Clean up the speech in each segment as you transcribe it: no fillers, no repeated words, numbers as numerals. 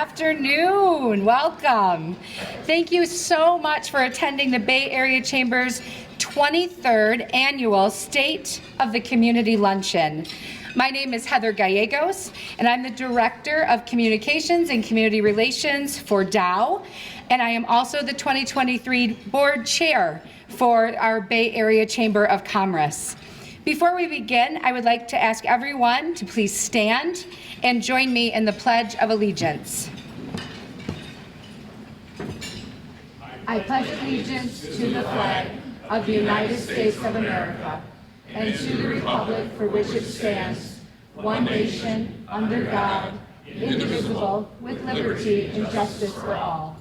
afternoon. Welcome. Thank you so much for attending the Bay Area Chamber's 23rd Annual State of the Community Luncheon. My name is Heather Gallegos, and I'm the Director of Communications and Community Relations for Dow, and I am also the 2023 Board Chair for our Bay Area Chamber of Commerce. Before we begin, I would like to ask everyone to please stand and join me in the Pledge of Allegiance. I pledge allegiance to the flag of the United States of America and to the republic for which it stands, one nation, under God, indivisible, with liberty and justice for all.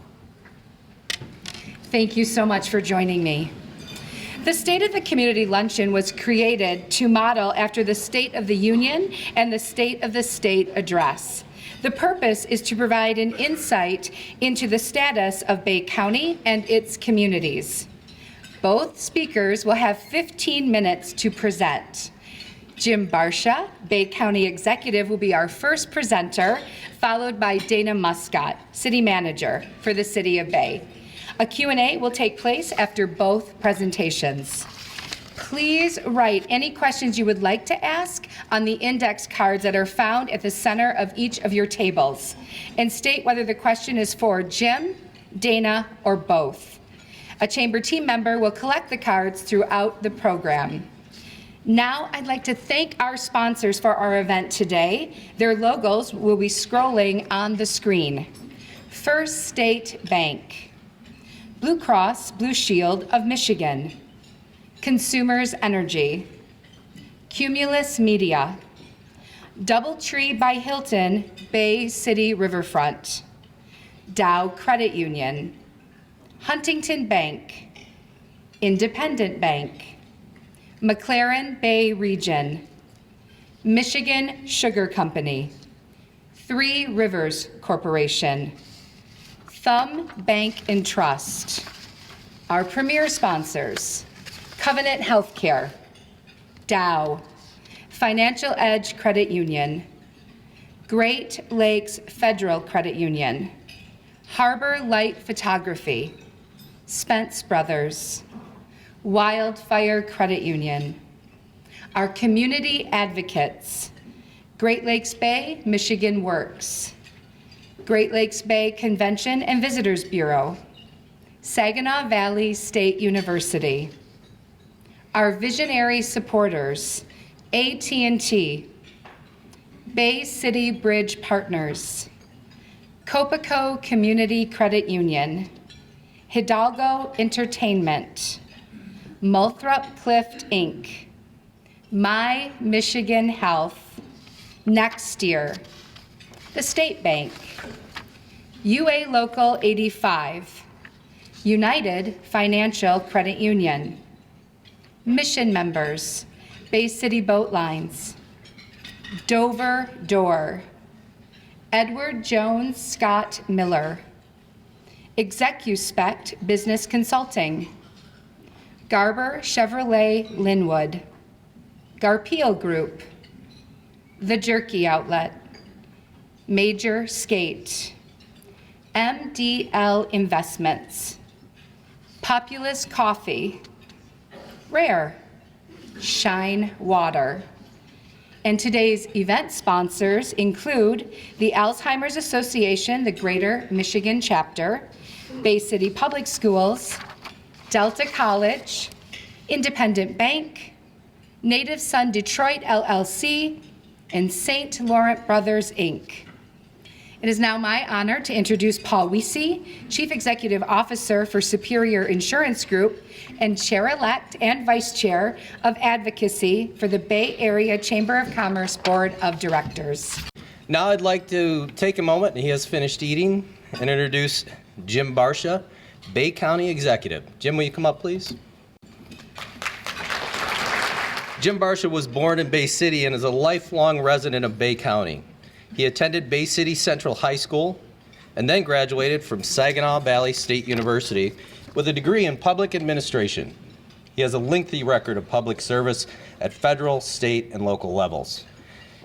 Thank you so much for joining me. The State of the Community Luncheon was created to model after the State of the Union and the State of the State Address. The purpose is to provide an insight into the status of Bay County and its communities. Both speakers will have 15 minutes to present. Jim Barsha, Bay County Executive, will be our first presenter, followed by Dana Muscat, City Manager for the City of Bay. A Q&A will take place after both presentations. Please write any questions you would like to ask on the index cards that are found at the center of each of your tables, and state whether the question is for Jim, Dana, or both. A Chamber team member will collect the cards throughout the program. Now I'd like to thank our sponsors for our event today. Their logos will be scrolling on the screen. First State Bank, Blue Cross Blue Shield of Michigan, Consumers Energy, Cumulus Media, Doubletree by Hilton, Bay City Riverfront, Dow Credit Union, Huntington Bank, Independent Bank, McLaren Bay Region, Michigan Sugar Company, Three Rivers Corporation, Thumb Bank and Trust. Our premier sponsors: Covenant Healthcare, Dow, Financial Edge Credit Union, Great Lakes Federal Credit Union, Harbor Light Photography, Spence Brothers, Wildfire Credit Union. Our community advocates: Great Lakes Bay Michigan Works, Great Lakes Bay Convention and Visitors Bureau, Saginaw Valley State University. Our visionary supporters: AT&T, Bay City Bridge Partners, Copaco Community Credit Union, Hidalgo Entertainment, Multhrop Clift Inc., My Michigan Health, Next Year, the State Bank, UA Local 85, United Financial Credit Union, Mission members: Bay City Boat Lines, Dover Door, Edward Jones Scott Miller, ExecuSpect Business Consulting, Garber Chevrolet Linwood, Garpeel Group, The Jerky Outlet, Major Skate, MDL Investments, Populous Coffee, Rare, Shine Water. And today's event sponsors include the Alzheimer's Association, the Greater Michigan Chapter, Bay City Public Schools, Delta College, Independent Bank, Native Son Detroit LLC, and St. Laurent Brothers, Inc. It is now my honor to introduce Paul Wiese, Chief Executive Officer for Superior Insurance Group and Chair-elect and Vice Chair of Advocacy for the Bay Area Chamber of Commerce Board of Directors. Now I'd like to take a moment, and he has finished eating, and introduce Jim Barsha, Bay County Executive. Jim, will you come up, please? Jim Barsha was born in Bay City and is a lifelong resident of Bay County. He attended Bay City Central High School and then graduated from Saginaw Valley State University with a degree in public administration. He has a lengthy record of public service at federal, state, and local levels.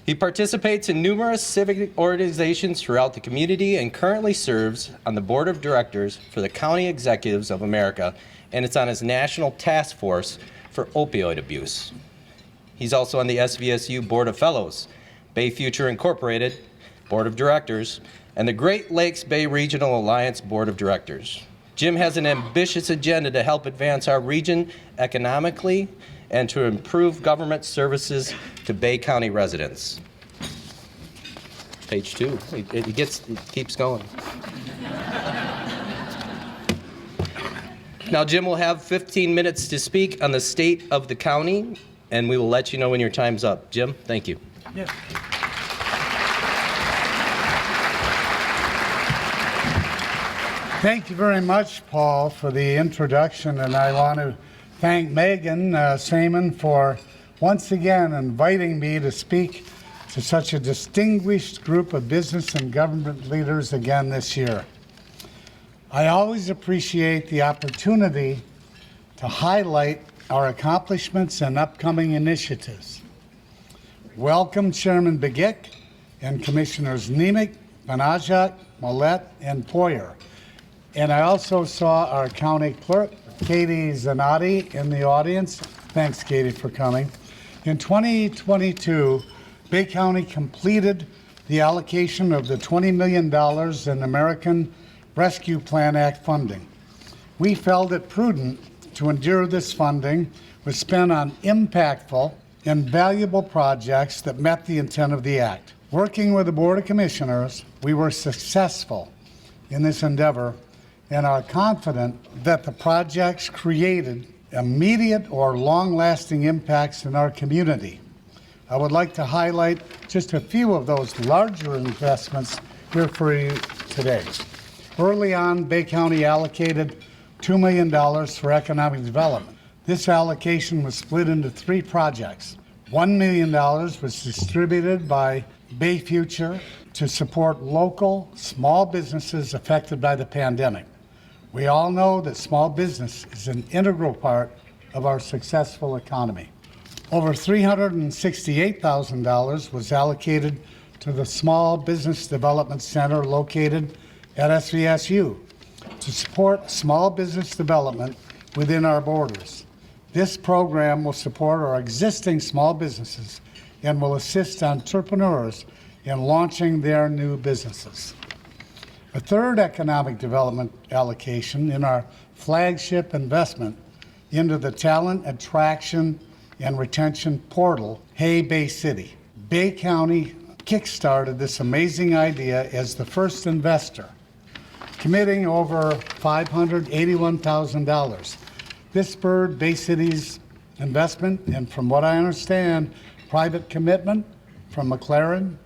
He participates in numerous civic organizations throughout the community and currently serves on the board of directors for the County Executives of America, and it's on his national task force for opioid abuse. He's also on the SVSU Board of Fellows, Bay Future Incorporated Board of Directors, and the Great Lakes Bay Regional Alliance Board of Directors. Jim has an ambitious agenda to help advance our region economically and to improve government services to Bay County residents. Page 2, it keeps going. Now Jim will have 15 minutes to speak on the state of the county, and we will let you know when your time's up. Jim, thank you. Yeah. Thank you very much, Paul, for the introduction, and I want to thank Megan Saman for once again inviting me to speak to such a distinguished group of business and government leaders again this year. I always appreciate the opportunity to highlight our accomplishments and upcoming initiatives. Welcome Chairman Begic and Commissioners Nemec, Banajak, Millette, and Poyer. And I also saw our county clerk, Katie Zanotti, in the audience. Thanks, Katie, for coming. In 2022, Bay County completed the allocation of the $20 million in American Rescue Plan Act funding. We felt it prudent to endure this funding was spent on impactful and valuable projects that met the intent of the Act. Working with the Board of Commissioners, we were successful in this endeavor and are confident that the projects created immediate or long-lasting impacts in our community. I would like to highlight just a few of those larger investments here for you today. Early on, Bay County allocated $2 million for economic development. This allocation was split into 3 projects. $1 million was distributed by Bay Future to support local small businesses affected by the pandemic. We all know that small business is an integral part of our successful economy. Over $368,000 was allocated to the Small Business Development Center located at SVSU to support small business development within our borders. This program will support our existing small businesses and will assist entrepreneurs in launching their new businesses. A third economic development allocation in our flagship investment into the talent attraction and retention portal, Hey Bay City. Bay County kickstarted this amazing idea as the first investor, committing over $581,000. This spurred Bay City's investment, and from what I understand, private commitment from McLaren,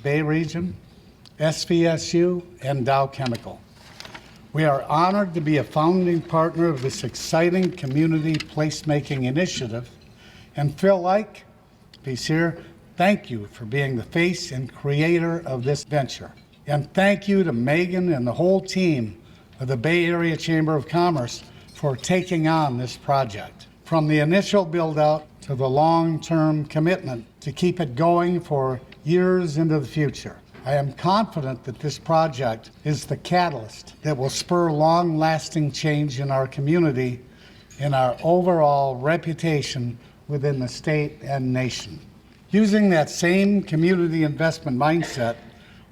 Bay Region, SVSU, and Dow Chemical. We are honored to be a founding partner of this exciting community placemaking initiative. And Phil Ike, if he's here, thank you for being the face and creator of this venture. And thank you to Megan and the whole team of the Bay Area Chamber of Commerce for taking on this project. From the initial build-out to the long-term commitment to keep it going for years into the future. I am confident that this project is the catalyst that will spur long-lasting change in our community and our overall reputation within the state and nation. Using that same community investment mindset,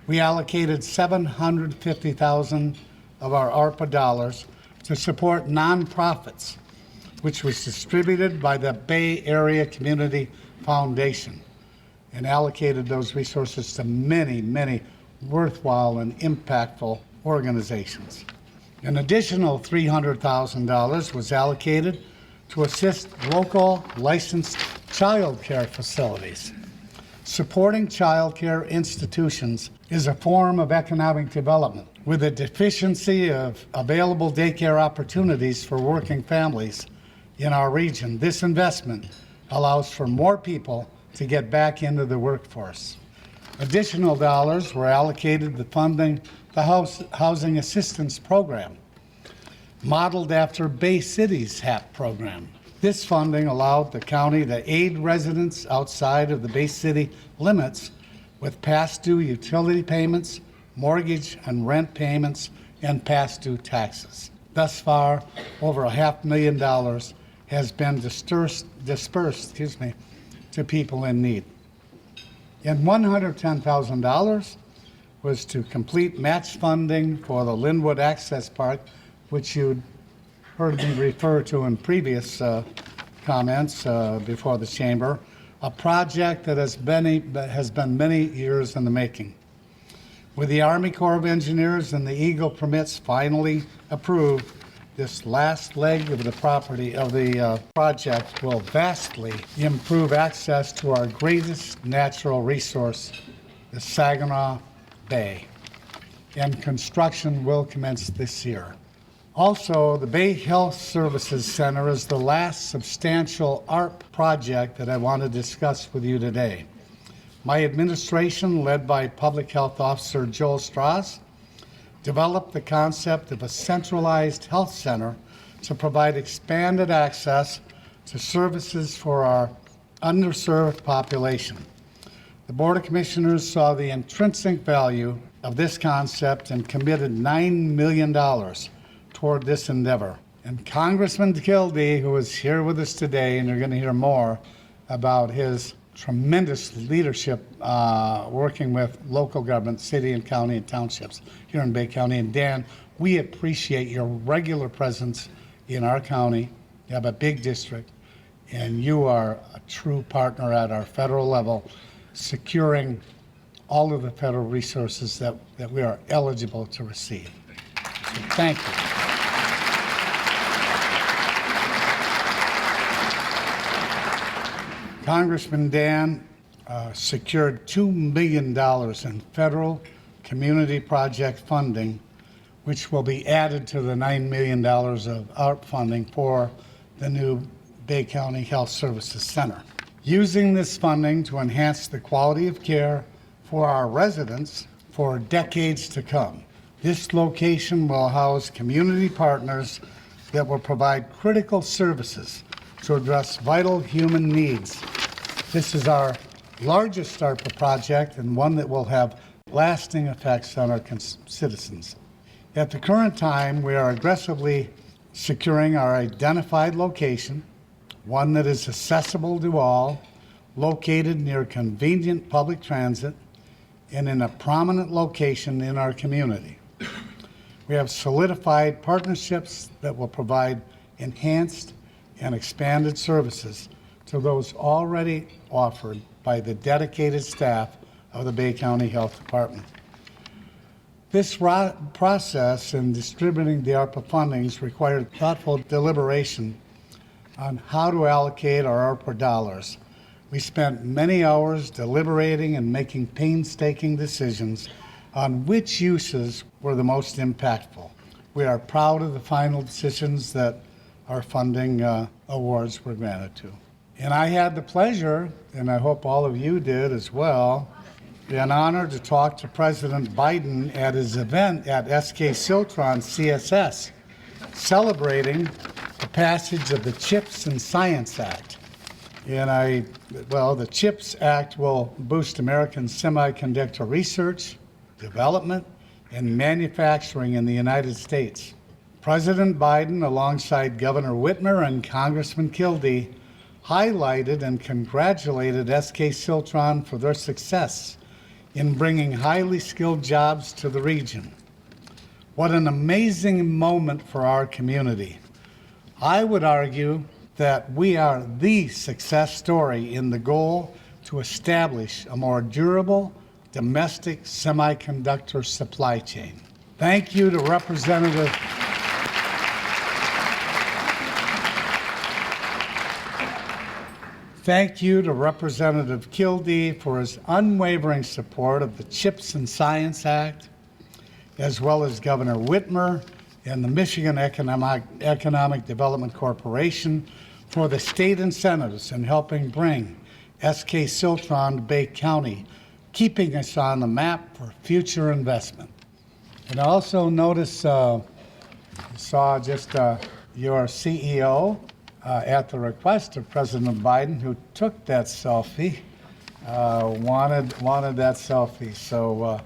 we allocated $750,000 of our ARPA dollars to support nonprofits, which was distributed by the Bay Area Community Foundation, and allocated those resources to many, many worthwhile and impactful organizations. An additional $300,000 was allocated to assist local licensed child care facilities. Supporting child care institutions is a form of economic development. With a deficiency of available daycare opportunities for working families in our region, this investment allows for more people to get back into the workforce. Additional dollars were allocated to funding the Housing Assistance Program, modeled after Bay City's HAP program. This funding allowed the county to aid residents outside of the Bay City limits with past due utility payments, mortgage and rent payments, and past due taxes. Thus far, over $500,000 has been dispersed to people in need. And $110,000 was to complete match funding for the Linwood Access Park, which you'd heard me refer to in previous comments before the chamber, a project that has been many years in the making. With the Army Corps of Engineers and the Eagle permits finally approved, this last leg of the project will vastly improve access to our greatest natural resource, the Saginaw Bay, and construction will commence this year. Also, the Bay Health Services Center is the last substantial ARP project that I want to discuss with you today. My administration, led by Public Health Officer Joel Strauss, developed the concept of a centralized health center to provide expanded access to services for our underserved population. The Board of Commissioners saw the intrinsic value of this concept and committed $9 million toward this endeavor. And Congressman Kildee, who is here with us today, and you're going to hear more about his tremendous leadership working with local government, city and county and townships here in Bay County. And Dan, we appreciate your regular presence in our county. You have a big district, and you are a true partner at our federal level, securing all of the federal resources that we are eligible to receive. So thank you. Congressman Dan secured $2 million in federal community project funding, which will be added to the $9 million of ARP funding for the new Bay County Health Services Center. Using this funding to enhance the quality of care for our residents for decades to come. This location will house community partners that will provide critical services to address vital human needs. This is our largest ARPA project and one that will have lasting effects on our citizens. At the current time, we are aggressively securing our identified location, one that is accessible to all, located near convenient public transit, and in a prominent location in our community. We have solidified partnerships that will provide enhanced and expanded services to those already offered by the dedicated staff of the Bay County Health Department. This process in distributing the ARPA fundings required thoughtful deliberation on how to allocate our ARPA dollars. We spent many hours deliberating and making painstaking decisions on which uses were the most impactful. We are proud of the final decisions that our funding awards were granted to. And I had the pleasure, and I hope all of you did as well, an honor to talk to President Biden at his event at SK Siltron CSS, celebrating the passage of the CHIPS and Science Act. And the CHIPS Act will boost American semiconductor research, development, and manufacturing in the United States. President Biden, alongside Governor Whitmer and Congressman Kildee, highlighted and congratulated SK Siltron for their success in bringing highly skilled jobs to the region. What an amazing moment for our community. I would argue that we are the success story in the goal to establish a more durable domestic semiconductor supply chain. Thank you to Representative Kildee for his unwavering support of the CHIPS and Science Act, as well as Governor Whitmer and the Michigan Economic Development Corporation for the state incentives in helping bring SK Siltron to Bay County, keeping us on the map for future investment. And I also noticed, saw just your CEO, at the request of President Biden, who took that selfie, wanted that selfie. So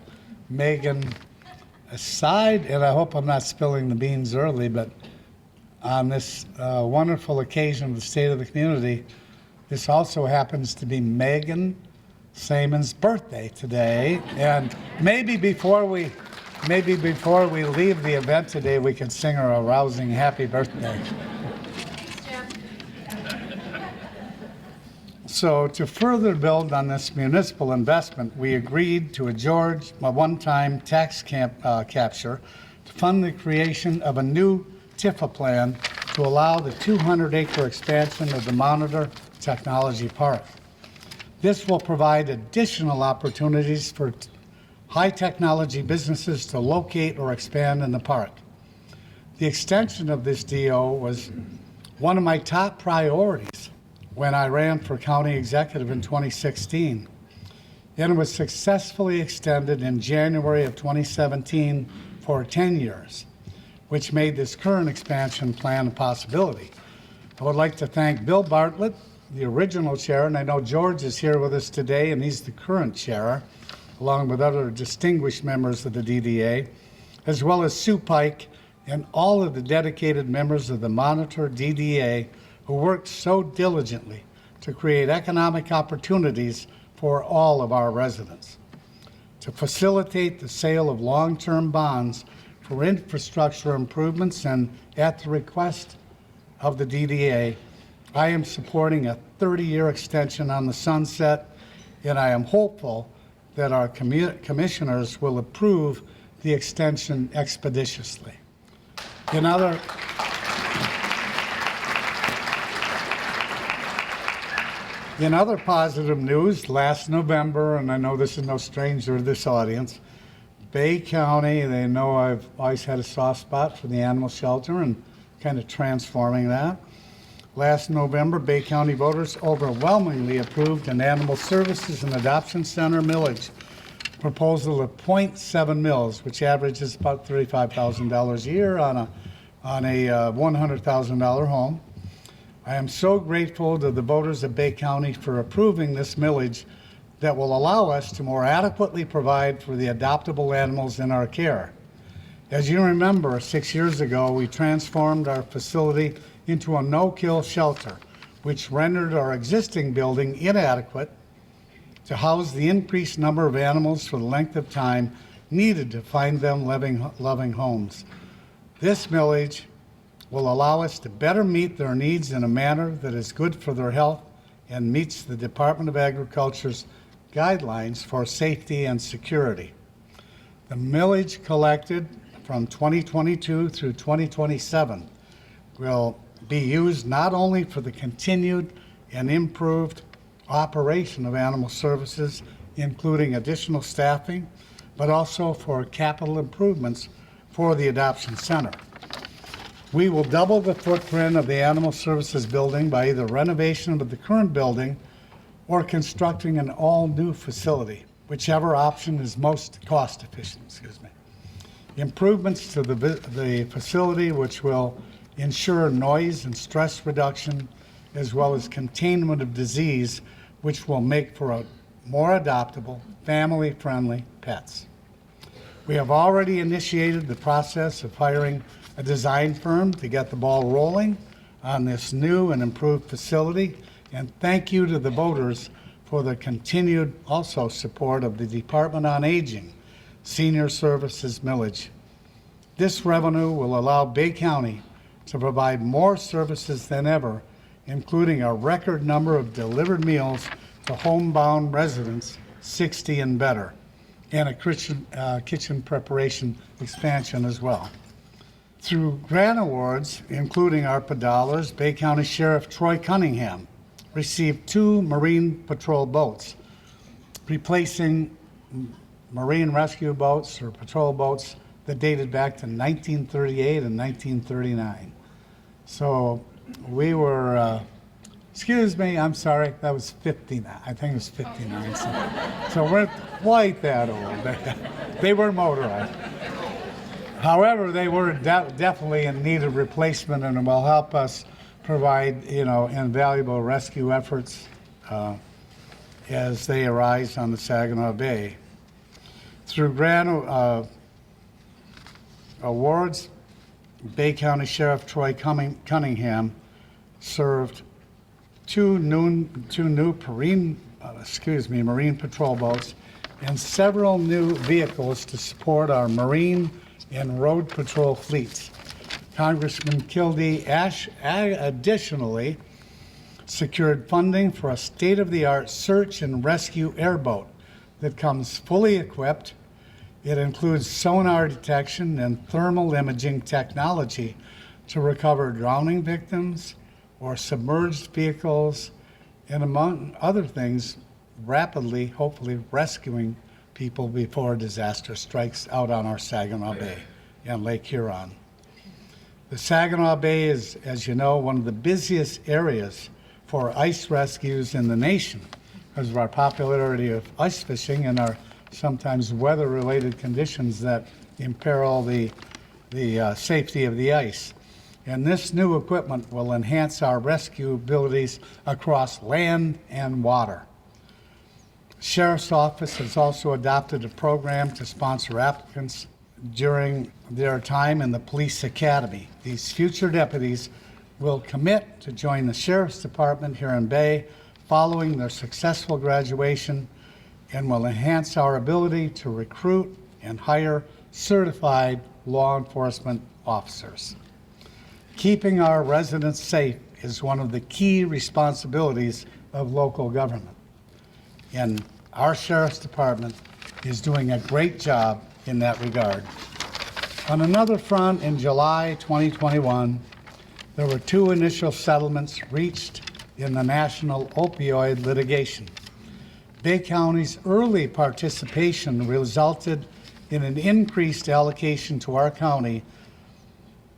Megan, aside, and I hope I'm not spilling the beans early, but on this wonderful occasion of the State of the Community, this also happens to be Megan Saman's birthday today. And maybe before we leave the event today, we could sing her a rousing happy birthday. So to further build on this municipal investment, we agreed to a one-time tax capture to fund the creation of a new TIFA plan to allow the 200-acre expansion of the Monitor Technology Park. This will provide additional opportunities for high-technology businesses to locate or expand in the park. The extension of this DO was one of my top priorities when I ran for county executive in 2016, and it was successfully extended in January of 2017 for 10 years, which made this current expansion plan a possibility. I would like to thank Bill Bartlett, the original chair, and I know George is here with us today, and he's the current chair, along with other distinguished members of the DDA, as well as Sue Pike and all of the dedicated members of the Monitor DDA who worked so diligently to create economic opportunities for all of our residents. To facilitate the sale of long-term bonds for infrastructure improvements and at the request of the DDA, I am supporting a 30-year extension on the sunset, and I am hopeful that our commissioners will approve the extension expeditiously. In other positive news, last November, and I know this is no stranger to this audience, Bay County, they know I've always had a soft spot for the animal shelter and kind of transforming that. Last November, Bay County voters overwhelmingly approved an Animal Services and Adoption Center millage proposal of 0.7 mils, which averages about $35,000 a year on a $100,000 home. I am so grateful to the voters of Bay County for approving this millage that will allow us to more adequately provide for the adoptable animals in our care. As you remember, 6 years ago, we transformed our facility into a no-kill shelter, which rendered our existing building inadequate to house the increased number of animals for the length of time needed to find them loving homes. This millage will allow us to better meet their needs in a manner that is good for their health and meets the Department of Agriculture's guidelines for safety and security. The millage collected from 2022 through 2027 will be used not only for the continued and improved operation of animal services, including additional staffing, but also for capital improvements for the adoption center. We will double the footprint of the Animal Services building by either renovation of the current building or constructing an all-new facility, whichever option is most cost efficient, Improvements to the facility, which will ensure noise and stress reduction, as well as containment of disease, which will make for a more adoptable, family-friendly pets. We have already initiated the process of hiring a design firm to get the ball rolling on this new and improved facility, and thank you to the voters for the continued also support of the Department on Aging Senior Services millage. This revenue will allow Bay County to provide more services than ever, including a record number of delivered meals to homebound residents 60 and better, and a kitchen preparation expansion as well. Through grant awards, including ARPA dollars, Bay County Sheriff Troy Cunningham received 2 Marine Patrol boats, replacing Marine rescue boats or patrol boats that dated back to 1938 and 1939. So we were, excuse me, I'm sorry, that was 59. I think it was 59. So we're quite that old. They were motorized. However, they were definitely in need of replacement and will help us provide, invaluable rescue efforts as they arise on the Saginaw Bay. Through grant awards, Bay County Sheriff Troy Cunningham served two new marine patrol boats and several new vehicles to support our marine and road patrol fleets. Congressman Kildee additionally secured funding for a state-of-the-art search and rescue airboat that comes fully equipped. It includes sonar detection and thermal imaging technology to recover drowning victims or submerged vehicles, and among other things, rapidly, hopefully, rescuing people before disaster strikes out on our Saginaw Bay and Lake Huron. The Saginaw Bay is, as you know, one of the busiest areas for ice rescues in the nation because of our popularity of ice fishing and our sometimes weather-related conditions that imperil the safety of the ice. And this new equipment will enhance our rescue abilities across land and water. Sheriff's Office has also adopted a program to sponsor applicants during their time in the police academy. These future deputies will commit to join the Sheriff's Department here in Bay following their successful graduation and will enhance our ability to recruit and hire certified law enforcement officers. Keeping our residents safe is one of the key responsibilities of local government. And our Sheriff's Department is doing a great job in that regard. On another front, in July 2021, there were two initial settlements reached in the national opioid litigation. Bay County's early participation resulted in an increased allocation to our county,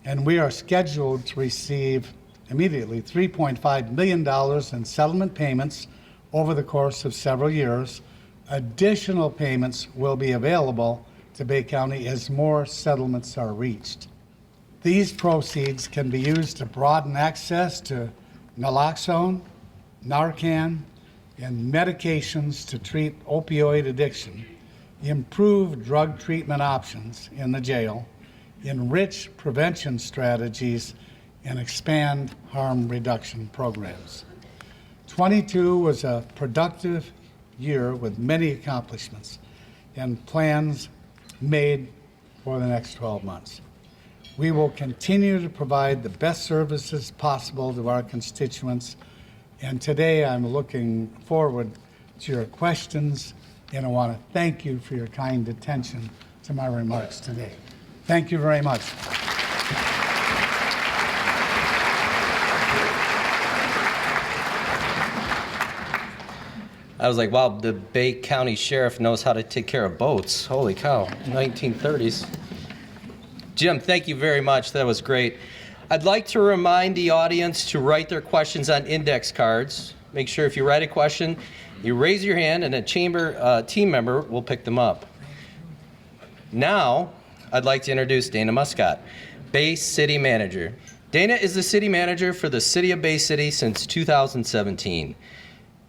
and we are scheduled to receive immediately $3.5 million in settlement payments over the course of several years. Additional payments will be available to Bay County as more settlements are reached. These proceeds can be used to broaden access to naloxone, Narcan, and medications to treat opioid addiction, improve drug treatment options in the jail, enrich prevention strategies, and expand harm reduction programs. 22 was a productive year with many accomplishments and plans made for the next 12 months. We will continue to provide the best services possible to our constituents, and today I'm looking forward to your questions, and I want to thank you for your kind attention to my remarks today. Thank you very much. I was like, wow, the Bay County Sheriff knows how to take care of boats. Holy cow, 1930s. Jim, thank you very much. That was great. I'd like to remind the audience to write their questions on index cards. Make sure if you write a question, you raise your hand and a chamber team member will pick them up. Now, I'd like to introduce Dana Muscat, Bay City Manager. Dana is the City Manager for the City of Bay City since 2017.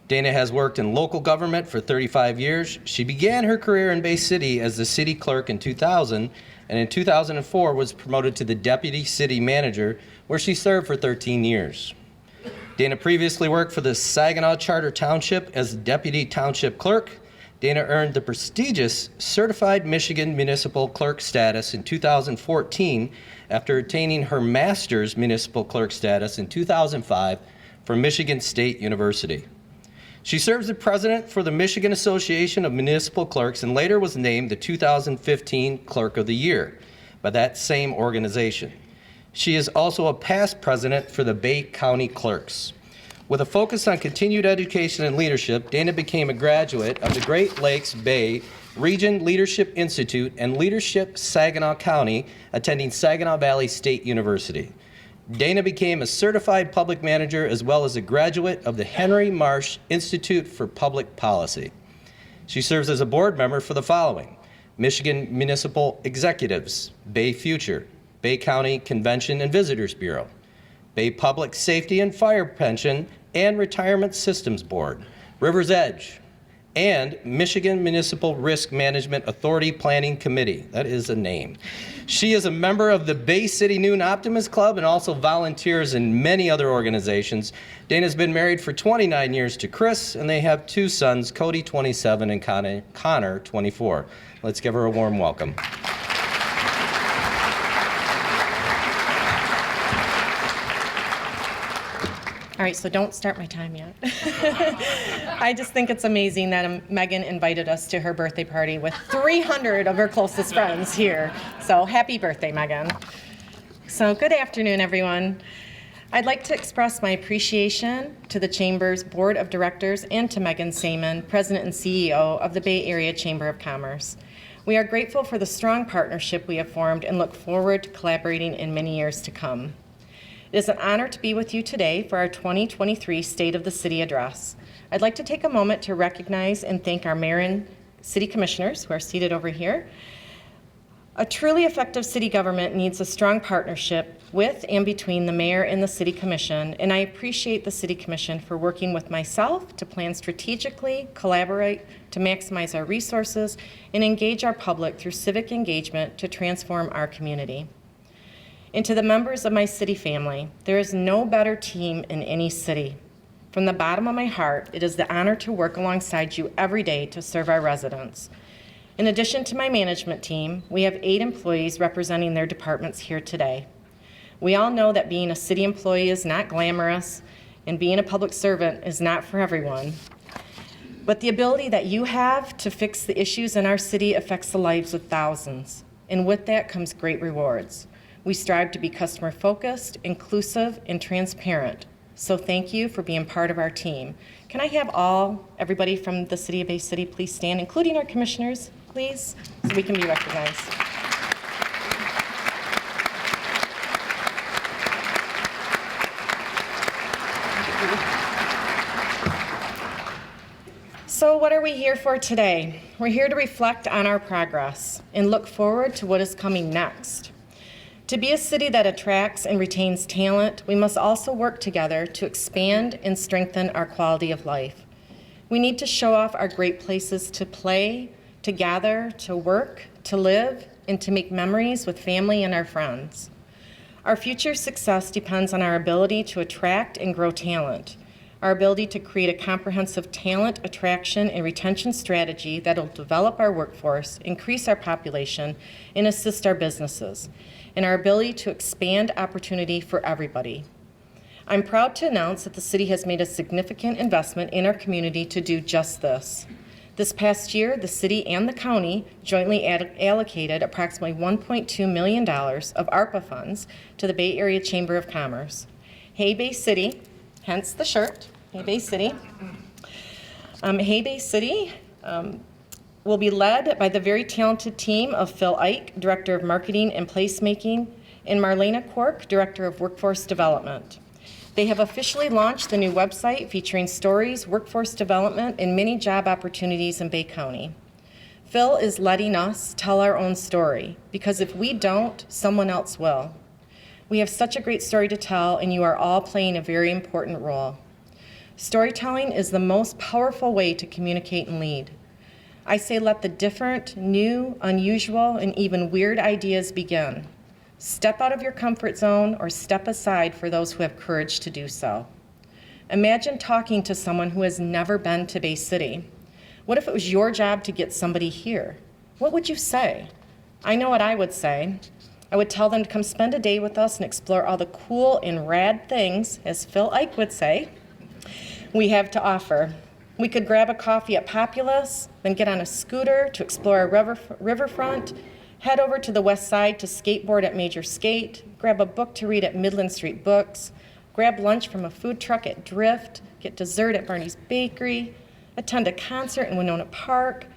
Dana has worked in local government for 35 years. She began her career in Bay City as the City Clerk in 2000, and in 2004 was promoted to the Deputy City Manager, where she served for 13 years. Dana previously worked for the Saginaw Charter Township as Deputy Township Clerk. Dana earned the prestigious Certified Michigan Municipal Clerk status in 2014 after attaining her Master's Municipal Clerk status in 2005 from Michigan State University. She serves as president for the Michigan Association of Municipal Clerks and later was named the 2015 Clerk of the Year by that same organization. She is also a past president for the Bay County Clerks. With a focus on continued education and leadership, Dana became a graduate of the Great Lakes Bay Region Leadership Institute and Leadership Saginaw County, attending Saginaw Valley State University. Dana became a certified public manager as well as a graduate of the Henry Marsh Institute for Public Policy. She serves as a board member for the following: Michigan Municipal Executives, Bay Future, Bay County Convention and Visitors Bureau, Bay Public Safety and Fire Pension and Retirement Systems Board, River's Edge, and Michigan Municipal Risk Management Authority Planning Committee. That is a name. She is a member of the Bay City Noon Optimist Club and also volunteers in many other organizations. Dana's been married for 29 years to Chris, and they have 2 sons, Cody, 27, and Connor, 24. Let's give her a warm welcome. All right, so don't start my time yet. I just think it's amazing that Megan invited us to her birthday party with 300 of her closest friends here. So happy birthday, Megan. So good afternoon, everyone. I'd like to express my appreciation to the Chamber's Board of Directors and to Megan Saman, President and CEO of the Bay Area Chamber of Commerce. We are grateful for the strong partnership we have formed and look forward to collaborating in many years to come. It is an honor to be with you today for our 2023 State of the City Address. I'd like to take a moment to recognize and thank our mayor and city commissioners who are seated over here. A truly effective city government needs a strong partnership with and between the mayor and the city commission, and I appreciate the city commission for working with myself to plan strategically, collaborate to maximize our resources, and engage our public through civic engagement to transform our community. And to the members of my city family, there is no better team in any city. From the bottom of my heart, it is the honor to work alongside you every day to serve our residents. In addition to my management team, we have 8 employees representing their departments here today. We all know that being a city employee is not glamorous, and being a public servant is not for everyone. But the ability that you have to fix the issues in our city affects the lives of thousands, and with that comes great rewards. We strive to be customer-focused, inclusive, and transparent. So thank you for being part of our team. Can I have everybody from the City of Bay City please stand, including our commissioners, please, so we can be recognized. So what are we here for today? We're here to reflect on our progress and look forward to what is coming next. To be a city that attracts and retains talent, we must also work together to expand and strengthen our quality of life. We need to show off our great places to play, to gather, to work, to live, and to make memories with family and our friends. Our future success depends on our ability to attract and grow talent, our ability to create a comprehensive talent attraction and retention strategy that will develop our workforce, increase our population, and assist our businesses, and our ability to expand opportunity for everybody. I'm proud to announce that the city has made a significant investment in our community to do just this. This past year, the city and the county jointly allocated approximately $1.2 million of ARPA funds to the Bay Area Chamber of Commerce. Hey Bay City, hence the shirt, Hey Bay City. Hey Bay City will be led by the very talented team of Phil Ike, Director of Marketing and Placemaking, and Marlena Cork, Director of Workforce Development. They have officially launched the new website featuring stories, workforce development, and many job opportunities in Bay County. Phil is letting us tell our own story, because if we don't, someone else will. We have such a great story to tell, and you are all playing a very important role. Storytelling is the most powerful way to communicate and lead. I say let the different, new, unusual, and even weird ideas begin. Step out of your comfort zone or step aside for those who have courage to do so. Imagine talking to someone who has never been to Bay City. What if it was your job to get somebody here? What would you say? I know what I would say. I would tell them to come spend a day with us and explore all the cool and rad things, as Phil Ike would say, we have to offer. We could grab a coffee at Populous, then get on a scooter to explore our riverfront, head over to the west side to skateboard at Major Skate, grab a book to read at Midland Street Books, grab lunch from a food truck at Drift, get dessert at Barney's Bakery, attend a concert in Winona Park.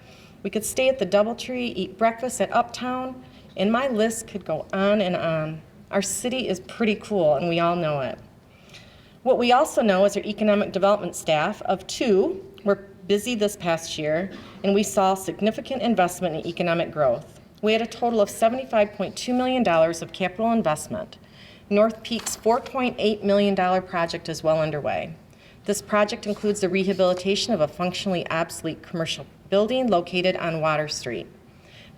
We could stay at the Doubletree, eat breakfast at Uptown, and my list could go on and on. Our city is pretty cool, and we all know it. What we also know is our economic development staff of 2 were busy this past year, and we saw significant investment in economic growth. We had a total of $75.2 million of capital investment. North Peak's $4.8 million project is well underway. This project includes the rehabilitation of a functionally obsolete commercial building located on Water Street.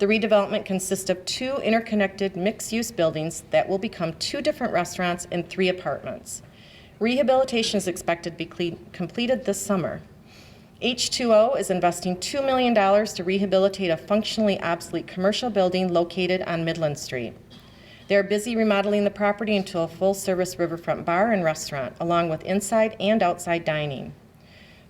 The redevelopment consists of 2 interconnected mixed-use buildings that will become 2 different restaurants and 3 apartments. Rehabilitation is expected to be completed this summer. H2O is investing $2 million to rehabilitate a functionally obsolete commercial building located on Midland Street. They are busy remodeling the property into a full-service riverfront bar and restaurant, along with inside and outside dining.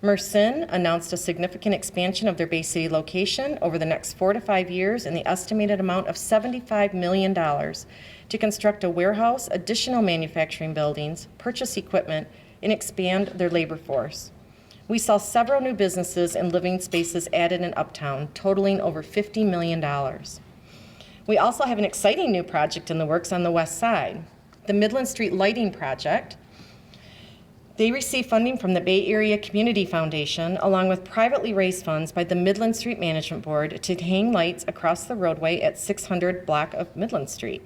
Mersin announced a significant expansion of their Bay City location over the next 4 to 5 years in the estimated amount of $75 million to construct a warehouse, additional manufacturing buildings, purchase equipment, and expand their labor force. We saw several new businesses and living spaces added in Uptown, totaling over $50 million. We also have an exciting new project in the works on the west side, the Midland Street Lighting Project. They receive funding from the Bay Area Community Foundation, along with privately raised funds by the Midland Street Management Board to hang lights across the roadway at 600 block of Midland Street.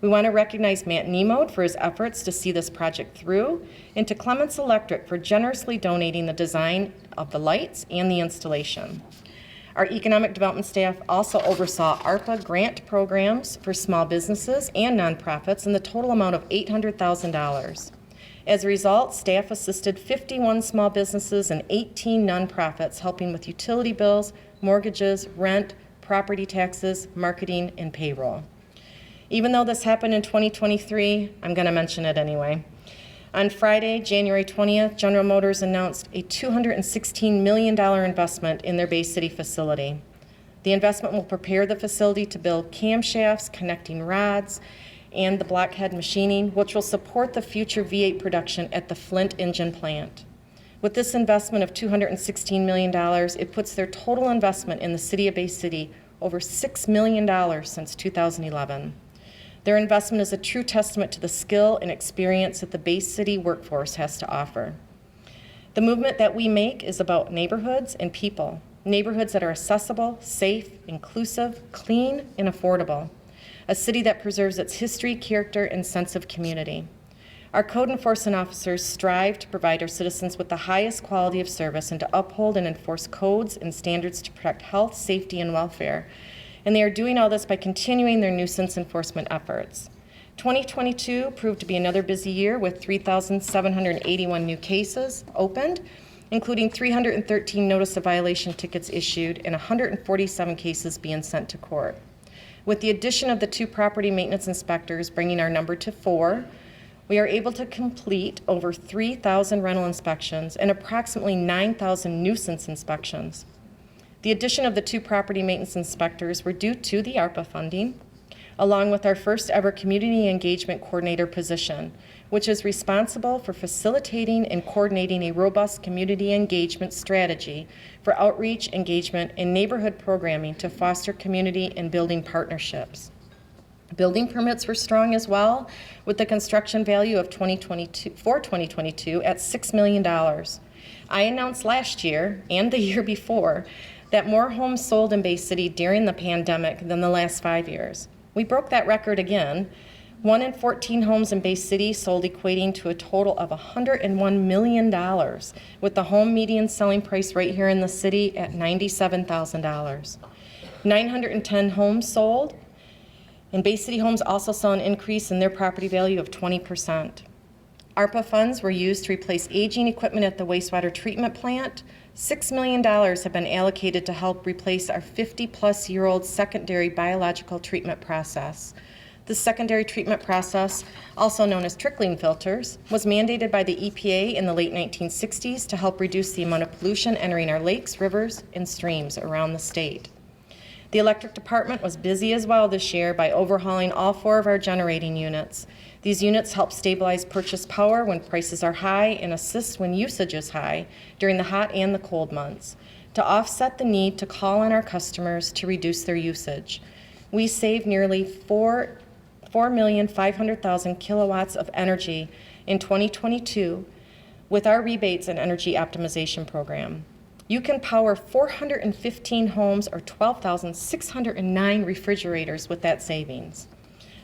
We want to recognize Matt Nemode for his efforts to see this project through, and to Clements Electric for generously donating the design of the lights and the installation. Our economic development staff also oversaw ARPA grant programs for small businesses and nonprofits in the total amount of $800,000. As a result, staff assisted 51 small businesses and 18 nonprofits, helping with utility bills, mortgages, rent, property taxes, marketing, and payroll. Even though this happened in 2023, I'm going to mention it anyway. On Friday, January 20th, General Motors announced a $216 million investment in their Bay City facility. The investment will prepare the facility to build camshafts, connecting rods, and the blockhead machining, which will support the future V8 production at the Flint engine plant. With this investment of $216 million, it puts their total investment in the city of Bay City over $6 million since 2011. Their investment is a true testament to the skill and experience that the Bay City workforce has to offer. The movement that we make is about neighborhoods and people, neighborhoods that are accessible, safe, inclusive, clean, and affordable, a city that preserves its history, character, and sense of community. Our code enforcement officers strive to provide our citizens with the highest quality of service and to uphold and enforce codes and standards to protect health, safety, and welfare. And they are doing all this by continuing their nuisance enforcement efforts. 2022 proved to be another busy year with 3,781 new cases opened, including 313 notice of violation tickets issued and 147 cases being sent to court. With the addition of the 2 property maintenance inspectors, bringing our number to 4, we are able to complete over 3,000 rental inspections and approximately 9,000 nuisance inspections. The addition of the 2 property maintenance inspectors were due to the ARPA funding, along with our first ever community engagement coordinator position, which is responsible for facilitating and coordinating a robust community engagement strategy for outreach, engagement, and neighborhood programming to foster community and building partnerships. Building permits were strong as well, with the construction value of 2022 at $6 million. I announced last year and the year before that more homes sold in Bay City during the pandemic than the last 5 years. We broke that record again. 1 in 14 homes in Bay City sold, equating to a total of $101 million, with the home median selling price right here in the city at $97,000. 910 homes sold, and Bay City Homes also saw an increase in their property value of 20%. ARPA funds were used to replace aging equipment at the wastewater treatment plant. $6 million have been allocated to help replace our 50-plus-year-old secondary biological treatment process. The secondary treatment process, also known as trickling filters, was mandated by the EPA in the late 1960s to help reduce the amount of pollution entering our lakes, rivers, and streams around the state. The electric department was busy as well this year by overhauling all 4 of our generating units. These units help stabilize purchase power when prices are high and assist when usage is high during the hot and the cold months, to offset the need to call on our customers to reduce their usage. We saved nearly 4,500,000 kilowatts of energy in 2022 with our rebates and energy optimization program. You can power 415 homes or 12,609 refrigerators with that savings.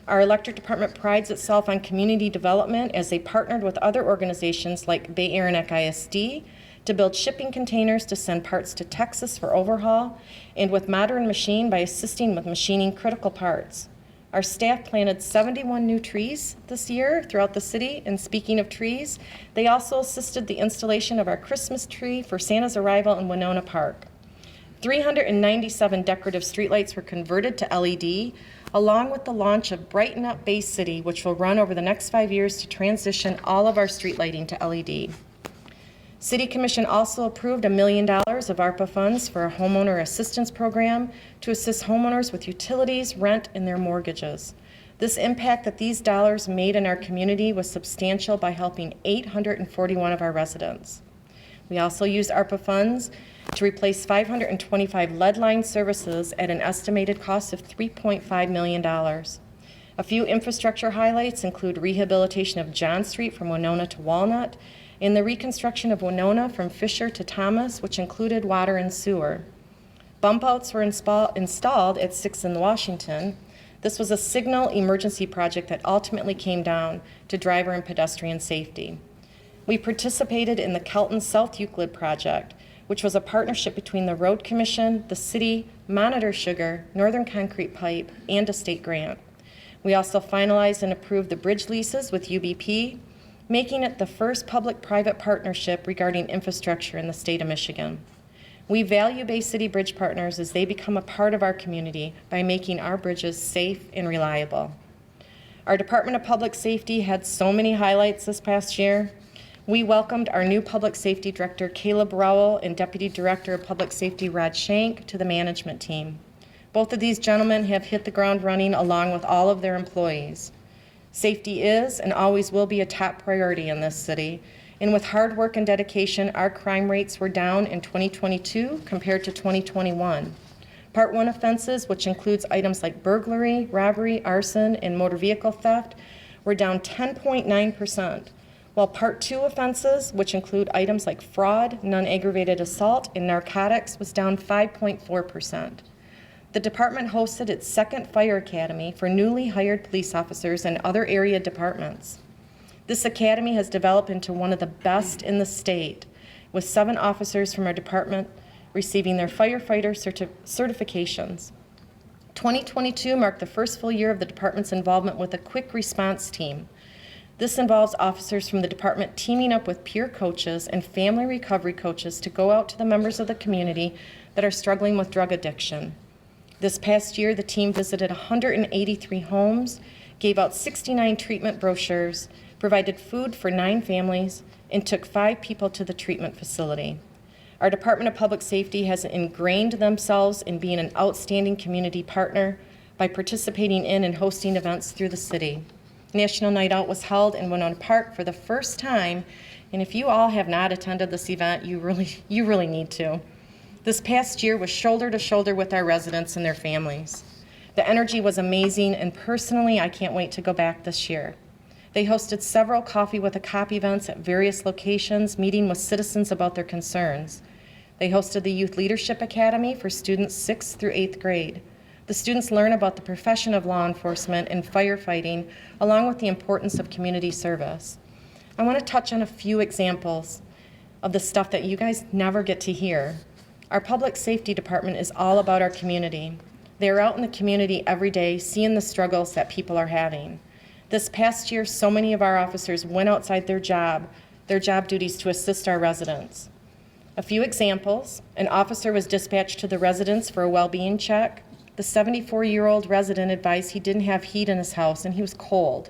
Our electric department prides itself on community development as they partnered with other organizations like Bay Area ISD to build shipping containers to send parts to Texas for overhaul, and with Modern Machine by assisting with machining critical parts. Our staff planted 71 new trees this year throughout the city, and speaking of trees, they also assisted the installation of our Christmas tree for Santa's arrival in Winona Park. 397 decorative streetlights were converted to LED, along with the launch of Brighten Up Bay City, which will run over the next 5 years to transition all of our street lighting to LED. City Commission also approved $1 million of ARPA funds for a homeowner assistance program to assist homeowners with utilities, rent, and their mortgages. This impact that these dollars made in our community was substantial by helping 841 of our residents. We also used ARPA funds to replace 525 lead line services at an estimated cost of $3.5 million. A few infrastructure highlights include rehabilitation of John Street from Winona to Walnut, and the reconstruction of Winona from Fisher to Thomas, which included water and sewer. Bump outs were installed at 6th and Washington. This was a signal emergency project that ultimately came down to driver and pedestrian safety. We participated in the Kelton South Euclid project, which was a partnership between the Road Commission, the city, Monitor Sugar, Northern Concrete Pipe, and a state grant. We also finalized and approved the bridge leases with UBP, making it the first public-private partnership regarding infrastructure in the state of Michigan. We value Bay City Bridge Partners as they become a part of our community by making our bridges safe and reliable. Our Department of Public Safety had so many highlights this past year. We welcomed our new Public Safety Director, Caleb Rowell, and Deputy Director of Public Safety, Rod Shank, to the management team. Both of these gentlemen have hit the ground running along with all of their employees. Safety is and always will be a top priority in this city, and with hard work and dedication, our crime rates were down in 2022 compared to 2021. Part 1 offenses, which includes items like burglary, robbery, arson, and motor vehicle theft, were down 10.9%, while Part 2 offenses, which include items like fraud, non-aggravated assault, and narcotics, was down 5.4%. The department hosted its second fire academy for newly hired police officers and other area departments. This academy has developed into one of the best in the state, with 7 officers from our department receiving their firefighter certifications. 2022 marked the first full year of the department's involvement with a quick response team. This involves officers from the department teaming up with peer coaches and family recovery coaches to go out to the members of the community that are struggling with drug addiction. This past year, the team visited 183 homes, gave out 69 treatment brochures, provided food for 9 families, and took 5 people to the treatment facility. Our Department of Public Safety has ingrained themselves in being an outstanding community partner by participating in and hosting events through the city. National Night Out was held in Winona Park for the first time, and if you all have not attended this event, you really need to. This past year was shoulder to shoulder with our residents and their families. The energy was amazing, and personally, I can't wait to go back this year. They hosted several Coffee with a Cop events at various locations, meeting with citizens about their concerns. They hosted the Youth Leadership Academy for students 6th through 8th grade. The students learn about the profession of law enforcement and firefighting, along with the importance of community service. I want to touch on a few examples of the stuff that you guys never get to hear. Our public safety department is all about our community. They're out in the community every day, seeing the struggles that people are having. This past year, so many of our officers went outside their job duties to assist our residents. A few examples: an officer was dispatched to the residence for a well-being check. The 74-year-old resident advised he didn't have heat in his house and he was cold.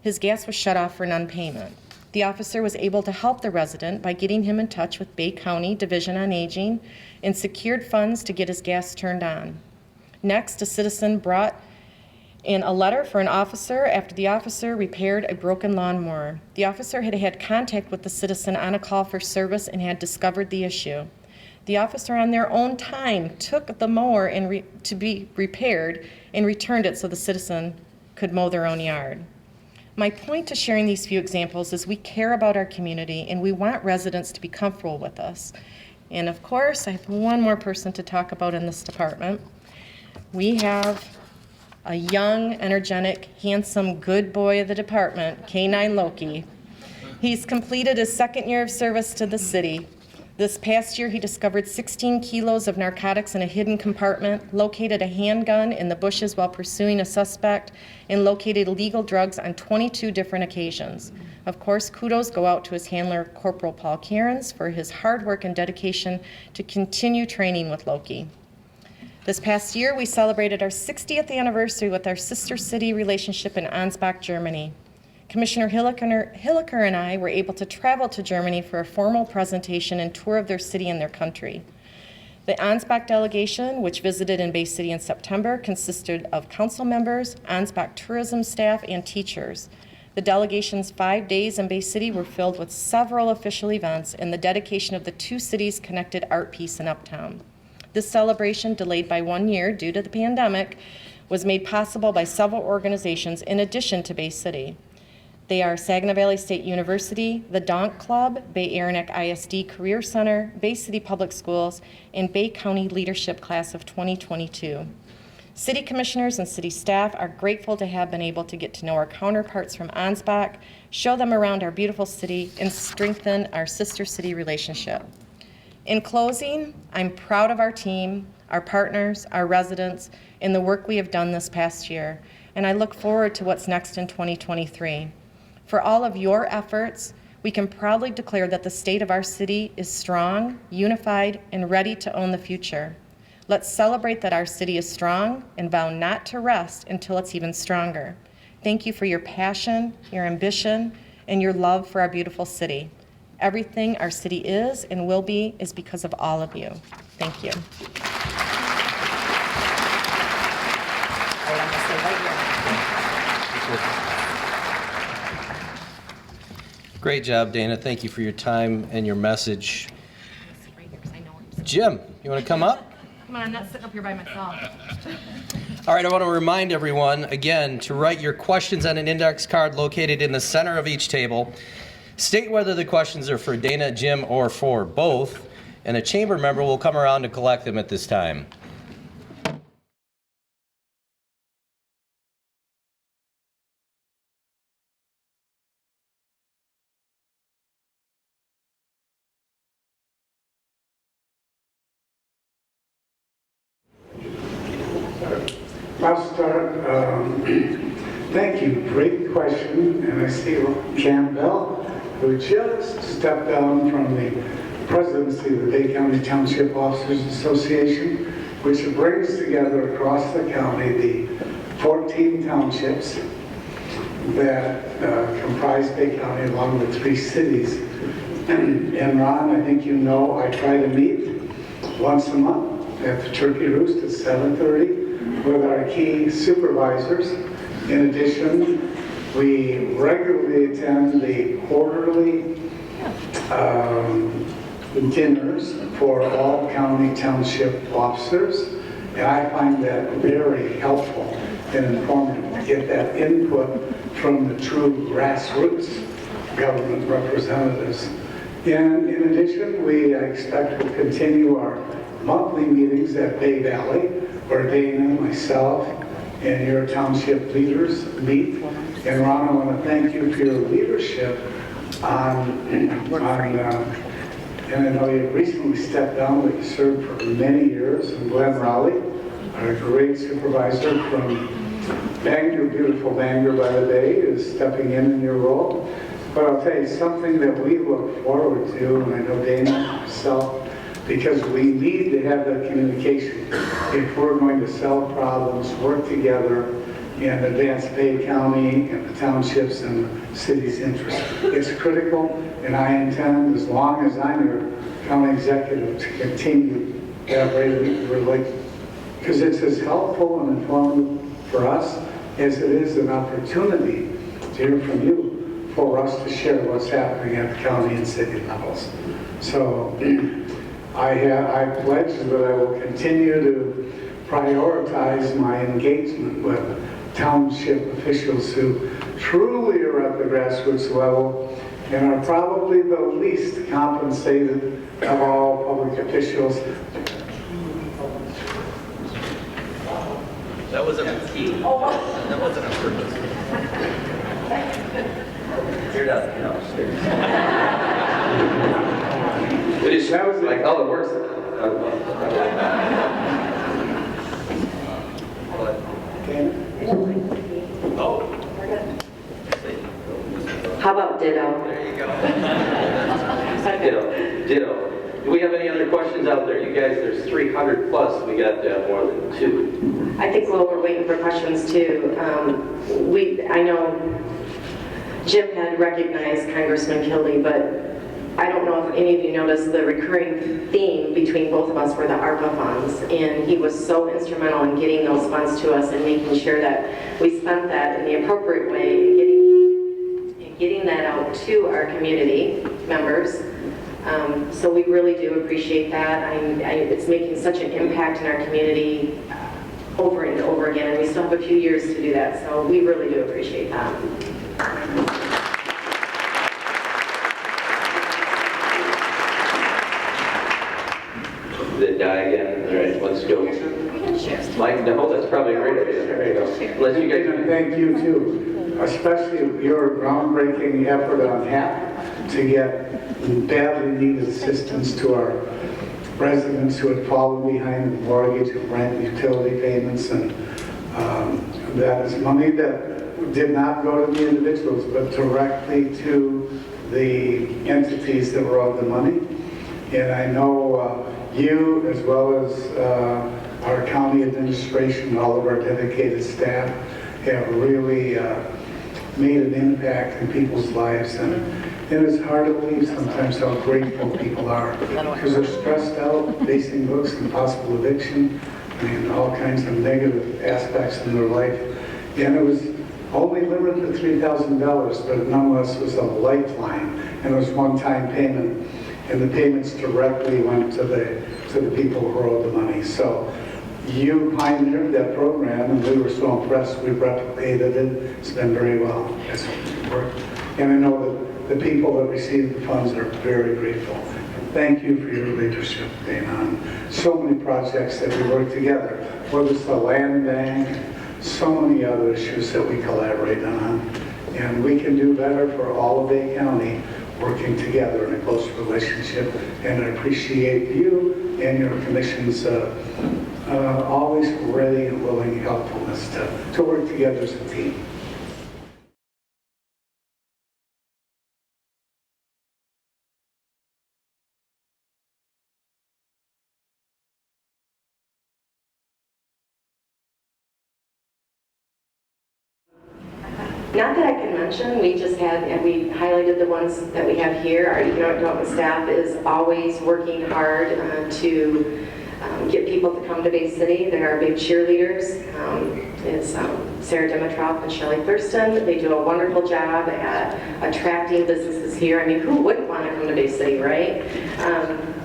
His gas was shut off for non-payment. The officer was able to help the resident by getting him in touch with Bay County Division on Aging and secured funds to get his gas turned on. Next, a citizen brought in a letter for an officer after the officer repaired a broken lawnmower. The officer had had contact with the citizen on a call for service and had discovered the issue. The officer, on their own time, took the mower to be repaired and returned it so the citizen could mow their own yard. My point to sharing these few examples is we care about our community and we want residents to be comfortable with us. And of course, I have one more person to talk about in this department. We have a young, energetic, handsome, good boy of the department, K-9 Loki. He's completed his second year of service to the city. This past year, he discovered 16 kilos of narcotics in a hidden compartment, located a handgun in the bushes while pursuing a suspect, and located illegal drugs on 22 different occasions. Of course, kudos go out to his handler, Corporal Paul Cairns, for his hard work and dedication to continue training with Loki. This past year, we celebrated our 60th anniversary with our sister city relationship in Ansbach, Germany. Commissioner Hilliker and I were able to travel to Germany for a formal presentation and tour of their city and their country. The Ansbach delegation, which visited in Bay City in September, consisted of council members, Ansbach tourism staff, and teachers. The delegation's 5 days in Bay City were filled with several official events and the dedication of the two cities' connected art piece in Uptown. This celebration, delayed by 1 year due to the pandemic, was made possible by several organizations in addition to Bay City. They are Saginaw Valley State University, the Donk Club, Bay Aranac ISD Career Center, Bay City Public Schools, and Bay County Leadership Class of 2022. City commissioners and city staff are grateful to have been able to get to know our counterparts from Ansbach, show them around our beautiful city, and strengthen our sister city relationship. In closing, I'm proud of our team, our partners, our residents, and the work we have done this past year, and I look forward to what's next in 2023. For all of your efforts, we can proudly declare that the state of our city is strong, unified, and ready to own the future. Let's celebrate that our city is strong and vow not to rest until it's even stronger. Thank you for your passion, your ambition, and your love for our beautiful city. Everything our city is and will be is because of all of you. Thank you. Great job, Dana. Thank you for your time and your message. Jim, you want to come up? Come on, I'm not sitting up here by myself. All right, I want to remind everyone, again, to write your questions on an index card located in the center of each table. State whether the questions are for Dana, Jim, or for both, and a chamber member will come around to collect them at this time. I'll start. Thank you. Great question. And I see Campbell, who just stepped down from the presidency of the Bay County Township Officers Association, which brings together across the county the 14 townships that comprise Bay County along with 3 cities. And Ron, I think you know, I try to meet once a month at the Turkey Roost at 7:30 with our key supervisors. In addition, we regularly attend the quarterly dinners for all county township officers, and I find that very helpful and informative to get that input from the true grassroots government representatives. And in addition, we expect to continue our monthly meetings at Bay Valley, where Dana, myself, and your township leaders meet. And Ron, I want to thank you for your leadership and I know you recently stepped down, but you served for many years. And Glenn Raleigh, our great supervisor from Bangor, beautiful Bangor by the Bay, is stepping in your role. But I'll tell you something that we look forward to, and I know Dana, myself, because we need to have that communication if we're going to solve problems, work together, and advance Bay County and the townships and the city's interests. It's critical, and I intend, as long as I'm your county executive, to continue that relationship, because it's as helpful and informative for us as it is an opportunity to hear from you for us to share what's happening at the county and city levels. So I pledge that I will continue to prioritize my engagement with township officials who truly are at the grassroots level and are probably the least compensated of all public officials. That That wasn't a key. That wasn't a purpose. You're not, It is like how it works. How about ditto? There you go. Ditto. Do we have any other questions out there? You guys, there's 300 plus. We got more than 2. I think while we're waiting for questions too, I know Jim had recognized Congressman Kilby, but I don't know if any of you noticed the recurring theme between both of us were the ARPA funds, and he was so instrumental in getting those funds to us and making sure that we spent that in the appropriate way and getting that out to our community members. So we really do appreciate that. It's making such an impact in our community over and over again, and we still have a few years to do that, so we really do appreciate that. Did it die again? All right, let's go. Mike, no, that's probably a great idea. There you go. Unless you guys. And thank you too, especially your groundbreaking effort on HAP to get badly needed assistance to our residents who had fallen behind in mortgage and rent and utility payments, and that is money that did not go to the individuals but directly to the entities that were owed the money. And I know you, as well as our county administration, all of our dedicated staff, have really made an impact in people's lives. And it's hard to believe sometimes how grateful people are, because they're stressed out, facing books and possible eviction, and all kinds of negative aspects in their life. And it was only limited to $3,000, but nonetheless was a lifeline, and it was one-time payment. And the payments directly went to the people who owed the money. So you pioneered that program, and we were so impressed. We replicated it. It's been very well. It's worked. And I know that the people that received the funds are very grateful. Thank you for your leadership, Dana, on so many projects that we work together, whether it's the land bank, so many other issues that we collaborate on. And we can do better for all of Bay County working together in a close relationship. And I appreciate you and your commission's always ready and willing helpfulness to work together as a team. Not that I can mention, we just had, and we highlighted the ones that we have here. Our economic development staff is always working hard to get people to come to Bay City. They are big cheerleaders. It's Sarah Dimitroff and Shelley Thurston. They do a wonderful job at attracting businesses here. I mean, who wouldn't want to come to Bay City, right?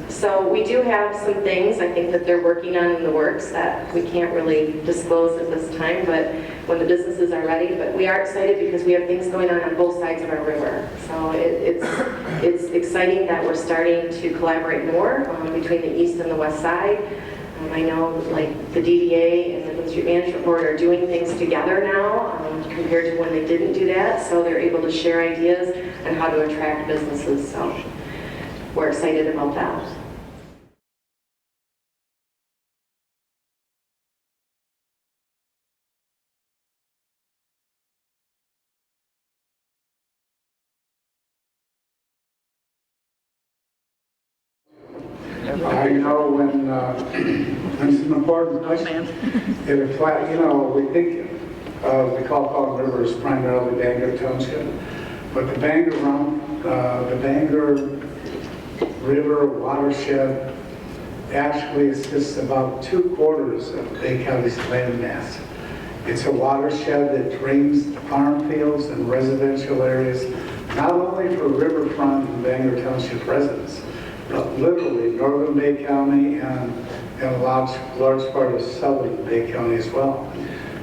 So we do have some things I think that they're working on in the works that we can't really disclose at this time, but when the businesses are ready. But we are excited because we have things going on both sides of our river. So it's exciting that we're starting to collaborate more between the east and the west side. I know like the DDA and the Street Management Board are doing things together now compared to when they didn't do that. So they're able to share ideas on how to attract businesses. So we're excited about that. I know when it's an important question. It reflects, we think we call Palm River as primarily Bangor Township, but the Bangor River watershed actually assists about 2/4 of Bay County's land mass. It's a watershed that drains farm fields and residential areas, not only for riverfront and Bangor Township residents, but literally northern Bay County and a large part of southern Bay County as well.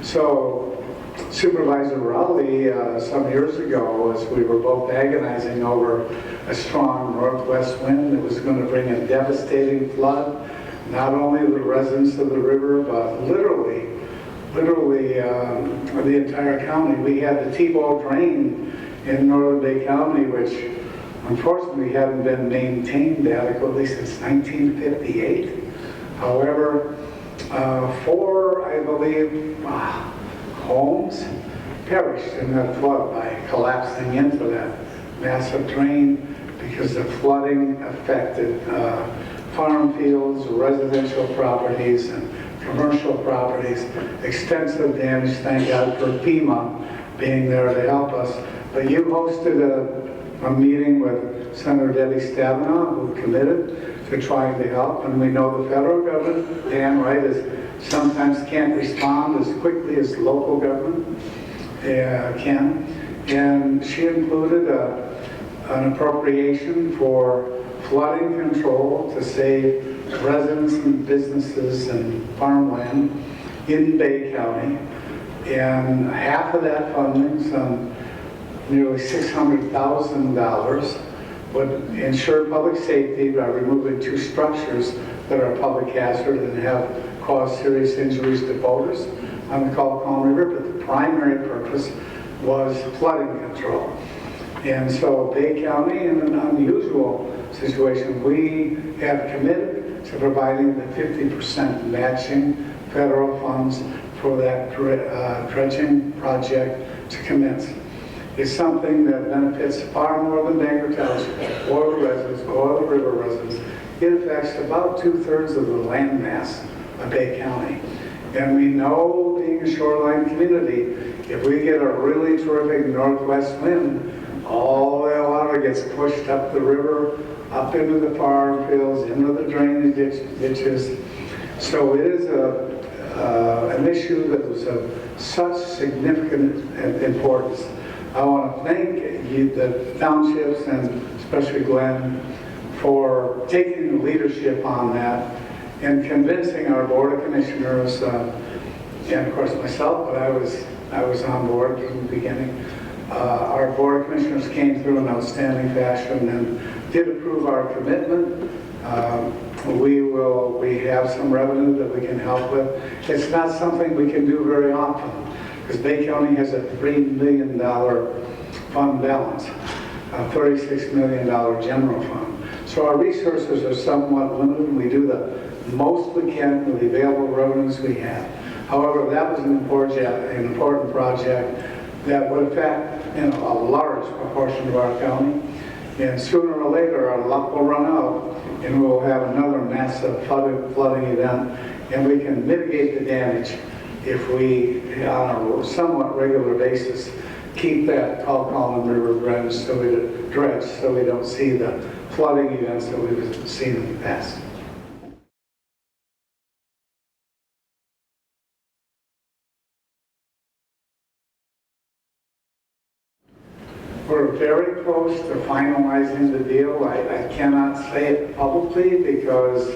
So Supervisor Rowley, some years ago, as we were both agonizing over a strong northwest wind that was going to bring a devastating flood, not only the residents of the river, but literally literally the entire county. We had the T-Ball drain in northern Bay County, which unfortunately hadn't been maintained adequately since 1958. However, 4, I believe, homes perished in that flood by collapsing into that massive drain because the flooding affected farm fields, residential properties, and commercial properties. Extensive damage. Thank God for FEMA being there to help us. But you hosted a meeting with Senator Debbie Stabenow, who committed to trying to help. And we know the federal government, Dan Wright, sometimes can't respond as quickly as local government can. And she included an appropriation for flooding control to save residents and businesses and farmland in Bay County. And half of that funding, some nearly $600,000, would ensure public safety by removing 2 structures that are a public hazard and have caused serious injuries to boaters on the Colquhoun River. But the primary purpose was flooding control. And so Bay County, in an unusual situation, we have committed to providing the 50% matching federal funds for that dredging project to commence. It's something that benefits far more than Bangor Township or the residents or the river residents. It affects about 2/3 of the landmass of Bay County. And we know, being a shoreline community, if we get a really terrific northwest wind, all that water gets pushed up the river, up into the farm fields, into the drainage ditches. So it is an issue that was of such significant importance. I want to thank the townships and especially Glenn for taking the leadership on that and convincing our Board of Commissioners, and of course myself, but I was on board from the beginning. Our Board of Commissioners came through in outstanding fashion and did approve our commitment. We have some revenue that we can help with. It's not something we can do very often because Bay County has a $3 million fund balance, a $36 million general fund. So our resources are somewhat limited, and we do the most we can with the available revenues we have. However, that was an important project that would affect a large proportion of our county. And sooner or later, our luck will run out, and we'll have another massive flooding event, and we can mitigate the damage if we, on a somewhat regular basis, keep that Colquhoun River dredged so we don't see the flooding events that we've seen in the past. We're very close to finalizing the deal. I cannot say it publicly because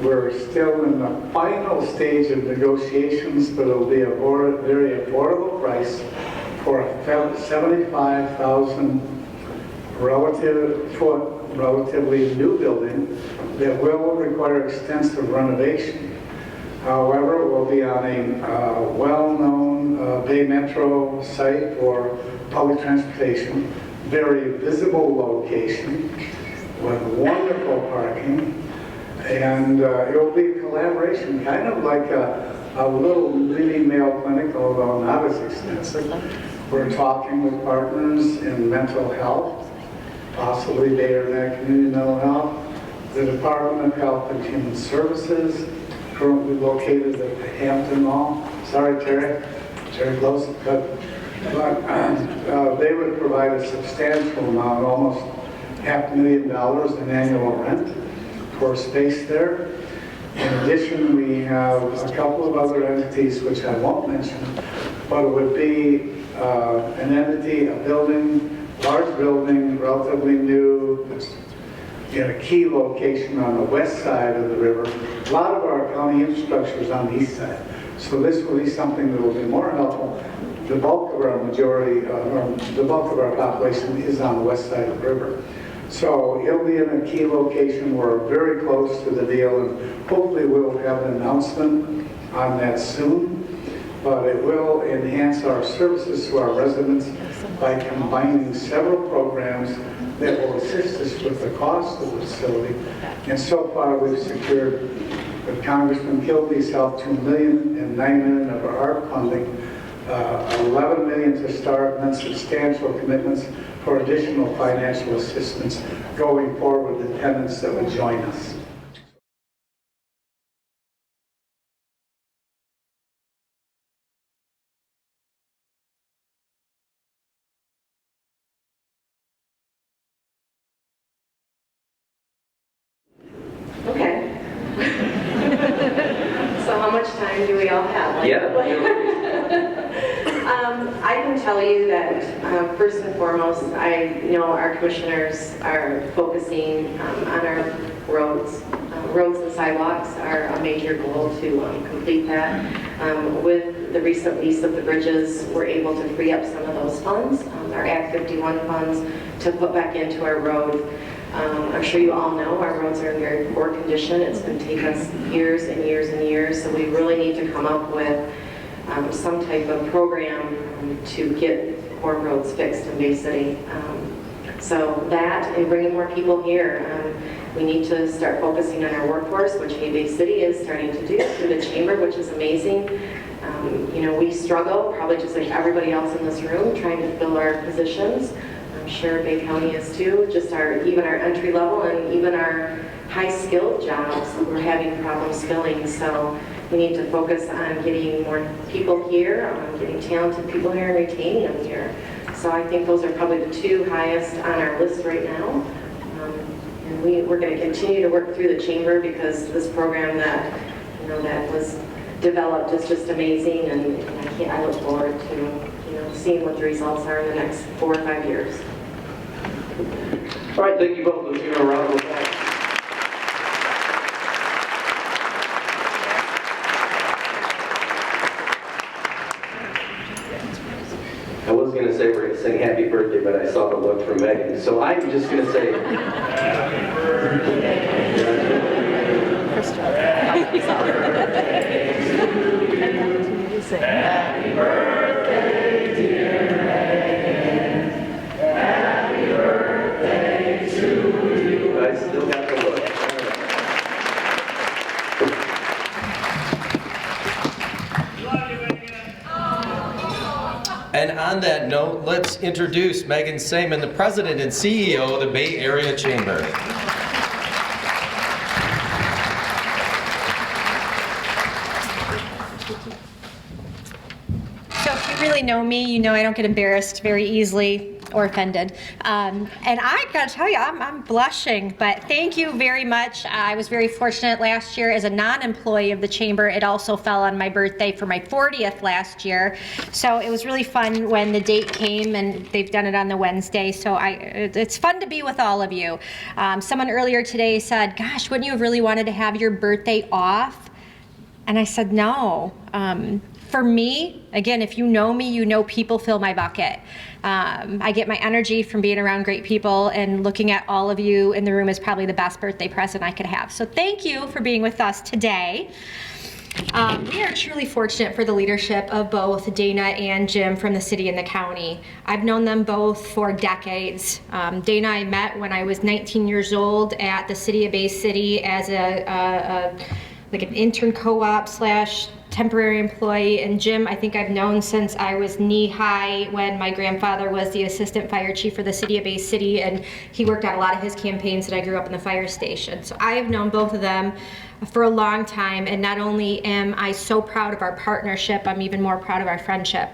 we're still in the final stage of negotiations, but it'll be a very affordable price for a 75,000 relatively new building that will require extensive renovation. However, it will be on a well-known Bay Metro site for public transportation, very visible location with wonderful parking, and it will be a collaboration, kind of like a little mini Mayo Clinic, although not as extensive. We're talking with partners in mental health, possibly Bay Area Community Mental Health, the Department of Health and Human Services, currently located at the Hampton Mall. Sorry, Terry close, but they would provide a substantial amount, almost $500,000 in annual rent for space there. In addition, we have a couple of other entities which I won't mention, but it would be an entity, a building, large building, relatively new, in a key location on the west side of the river. A lot of our county infrastructure is on the east side, so this will be something that will be more helpful. The bulk of our population is on the west side of the river. So it'll be in a key location. We're very close to the deal, and hopefully we'll have an announcement on that soon. but it will enhance our services to our residents by combining several programs that will assist us with the cost of the facility. And so far, we've secured, with Congressman Kilby's help, $2 million and $9 million of our ARP funding, $11 million to start, and then substantial commitments for additional financial assistance going forward with the tenants that would join us. Okay. So how much time do we all have? I can tell you that first and foremost, I know our commissioners are focusing on our roads. Roads and sidewalks are a major goal to complete that. With the recent lease of the bridges, we're able to free up some of those funds, our Act 51 funds, to put back into our road. I'm sure you all know our roads are in very poor condition. It's been taking us years and years and years, so we really need to come up with some type of program to get poor roads fixed in Bay City. So that and bringing more people here. We need to start focusing on our workforce, which Bay City is starting to do through the chamber, which is amazing. You know, we struggle, probably just like everybody else in this room, trying to fill our positions. I'm sure Bay County is too. Just even our entry level and even our high skilled jobs, we're having problems filling. So we need to focus on getting more people here, getting talented people here and retaining them here. So I think those are probably the two highest on our list right now. And we're going to continue to work through the chamber because this program that, you know, that was developed is just amazing, and I look forward to, you know, seeing what the results are in the next 4 or 5 years. All right, thank you both. Let's give a round of applause. I was going to say we're going to sing happy birthday, but I saw the look from Megan. So I'm just going to say happy birthday. Happy birthday, dear Megan. Happy birthday to you. I still got the look. And on that note, let's introduce Megan Saman, the President and CEO of the Bay Area Chamber. So if you really know me, you know I don't get embarrassed very easily or offended. And I gotta tell you, I'm blushing, but thank you very much. I was very fortunate last year as a non-employee of the chamber. It also fell on my birthday for my 40th last year. So it was really fun when the date came, and they've done it on the Wednesday. So it's fun to be with all of you. Someone earlier today said, gosh, wouldn't you have really wanted to have your birthday off? And I said, no. For me, again, if you know me, you know people fill my bucket. I get my energy from being around great people, and looking at all of you in the room is probably the best birthday present I could have. So thank you for being with us today. We are truly fortunate for the leadership of both Dana and Jim from the city and the county. I've known them both for decades. Dana I met when I was 19 years old at the City of Bay City as like an intern co-op / temporary employee, and Jim I think I've known since I was knee-high when my grandfather was the assistant fire chief for the City of Bay City, and he worked on a lot of his campaigns that I grew up in the fire station. So I have known both of them for a long time, and not only am I so proud of our partnership, I'm even more proud of our friendship.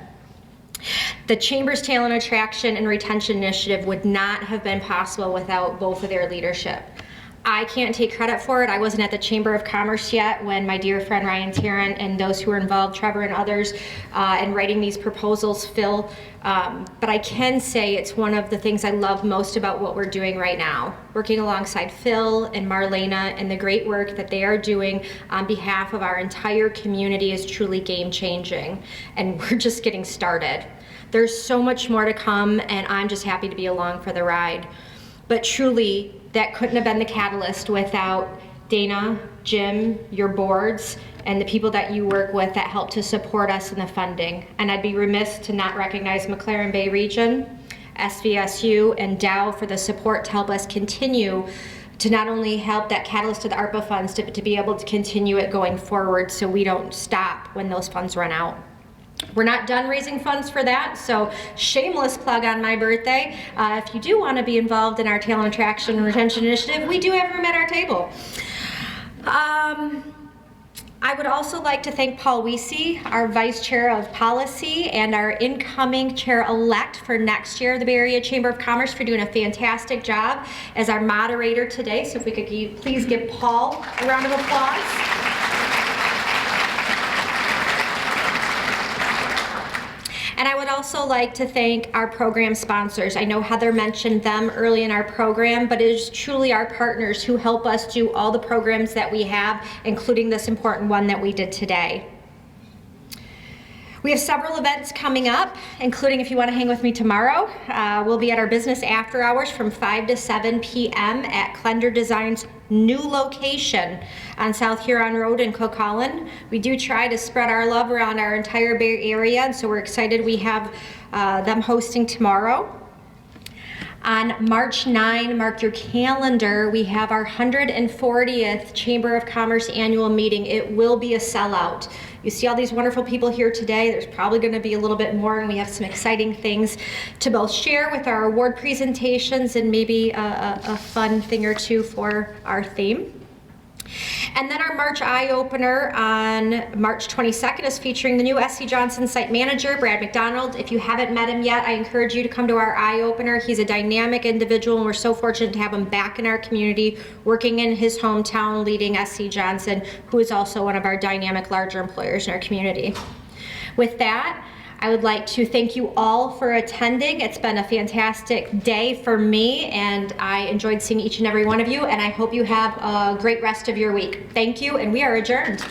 The Chamber's Talent Attraction and Retention Initiative would not have been possible without both of their leadership. I can't take credit for it. I wasn't at the Chamber of Commerce yet when my dear friend Ryan Tarrant and those who were involved, Trevor and others, in writing these proposals, Phil, but I can say it's one of the things I love most about what we're doing right now. Working alongside Phil and Marlena and the great work that they are doing on behalf of our entire community is truly game-changing, and we're just getting started. There's so much more to come, and I'm just happy to be along for the ride. But truly, that couldn't have been the catalyst without Dana, Jim, your boards, and the people that you work with that help to support us in the funding. And I'd be remiss to not recognize McLaren Bay Region, SVSU, and Dow for the support to help us continue to not only help that catalyst to the ARPA funds, to be able to continue it going forward so we don't stop when those funds run out. We're not done raising funds for that, so shameless plug on my birthday. If you do want to be involved in our Talent Attraction and Retention Initiative, we do have room at our table. I would also like to thank Paul Wiese, our Vice Chair of Policy, and our incoming Chair-elect for next year of the Bay Area Chamber of Commerce for doing a fantastic job as our moderator today. So if we could please give Paul a round of applause. And I would also like to thank our program sponsors. I know Heather mentioned them early in our program, but it is truly our partners who help us do all the programs that we have, including this important one that we did today. We have several events coming up, including, if you want to hang with me tomorrow, we'll be at our business after hours from 5 to 7 p.m. at Klender Design's new location on South Huron Road in Cook Holland. We do try to spread our love around our entire Bay Area, and so we're excited we have them hosting tomorrow. On March 9, mark your calendar, we have our 140th Chamber of Commerce annual meeting. It will be a sellout. You see all these wonderful people here today. There's probably going to be a little bit more, and we have some exciting things to both share with our award presentations and maybe a fun thing or two for our theme. And then our March Eye Opener on March 22nd is featuring the new SC Johnson site manager, Brad McDonald. If you haven't met him yet, I encourage you to come to our Eye Opener. He's a dynamic individual, and we're so fortunate to have him back in our community, working in his hometown, leading SC Johnson, who is also one of our dynamic larger employers in our community. With that, I would like to thank you all for attending. It's been a fantastic day for me, and I enjoyed seeing each and every one of you, and I hope you have a great rest of your week. Thank you, and we are adjourned.